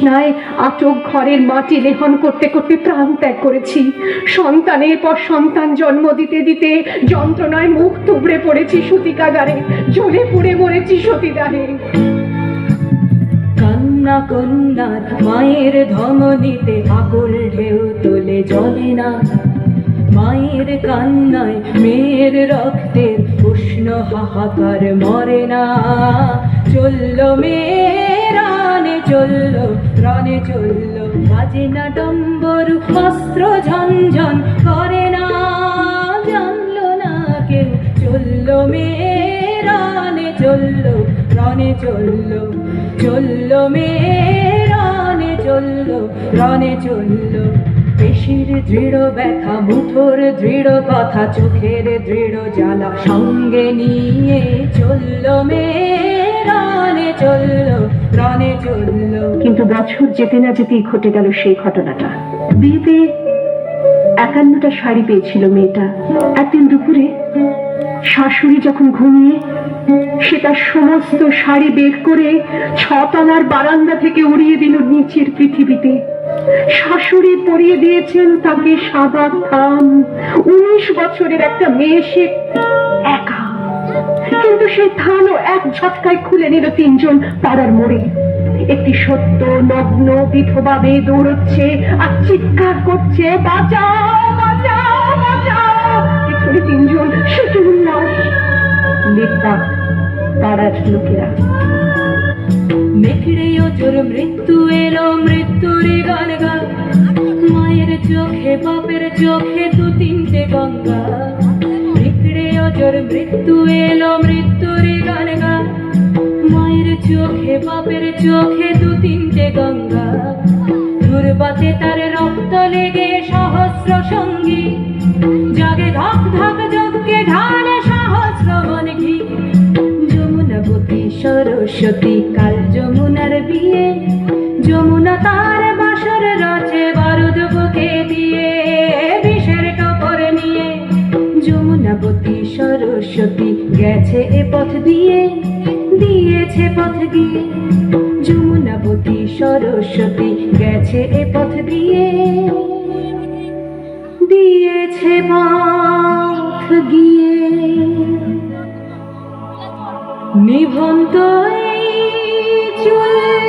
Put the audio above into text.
তৃষ্ণায় আটক ঘরের মাটি লেহন করতে করতে প্রাণ ত্যাগ করেছি। সন্তানের পর সন্তান জন্ম দিতে দিতে যন্ত্রণায় মুখ থুবড়ে পড়েছি সূতিকাগারে, জ্বলে পুড়ে মরেছি সতীদাহে। কান্না কন্যার মায়ের ধমনীতে আকুল ঢেউ তোলে, জলে না। মায়ের কান্নায় মেয়ের রক্তের উষ্ণ হাহাকার মরে না। চলল মেয়ে রানে চলল, রানে চলল, বাজে না ডম্বরু, অস্ত্র ঝনঝন করে না। জানলো না কেউ, চলল মেয়ে রানে চলল, রানে চলল, চলল মেয়ে রানে চলল, রানে চলল। পেশির দৃঢ় ব্যথা, মুঠোর দৃঢ় কথা, চোখের দৃঢ় জ্বালা সঙ্গে নিয়ে চলল মেয়ে রানে চলল, রানে চলল। কিন্তু বছর যেতে না যেতেই ঘটে গেল সেই ঘটনাটা। বিয়েতে 51টা শাড়ি পেয়েছিল মেয়েটা। একদিন দুপুরে শাশুড়ি যখন ঘুমিয়ে, সে তার সমস্ত শাড়ি বের করে 6তলার বারান্দা থেকে উড়িয়ে দিল নিচের পৃথিবীতে। শাশুড়ি পরিয়ে দিয়েছেন তাকে সাদা থান। 19 বছরের একটা মেয়ে, সে একা। কিন্তু সেই থানও এক ঝটকায় খুলে নিল 3 জন পাড়ার মোড়ে। একটি সত্য নগ্ন বিধবা মেয়ে দৌড়চ্ছে আর চিৎকার করছে, বাঁচাও বাঁচাও বাঁচাও। এখানে 3 জন, সে কি উল্লাস! নির্বাক পাড়ার লোকেরা। মেঘড়ে অজর মৃত্যু এলো, মৃত্যুর গান গা। মায়ের চোখে বাপের চোখে 2-3টে গঙ্গা। মেঘড়ে অজর মৃত্যু এলো, মৃত্যুর গান গা। মায়ের চোখে বাপের চোখে 2-3টে গঙ্গা। দুর্বাতে তার রক্ত লেগে সহস্র সঙ্গী, জাগে ধক ধক যজ্ঞে ঢালে সহস্র মন ঘি। যমুনাবতী সরস্বতী কাল যমুনার বিয়ে, যমুনা তার বাসর রচে বারুদ বুকে দিয়ে, বিষের টপর নিয়ে। যমুনাবতী সরস্বতী গেছে এ পথ দিয়ে, দিয়েছে পথ গিয়ে। যমুনাবতী সরস্বতী গেছে এ পথ দিয়ে, দিয়েছে পথ গিয়ে। নিভন্ত এই চুল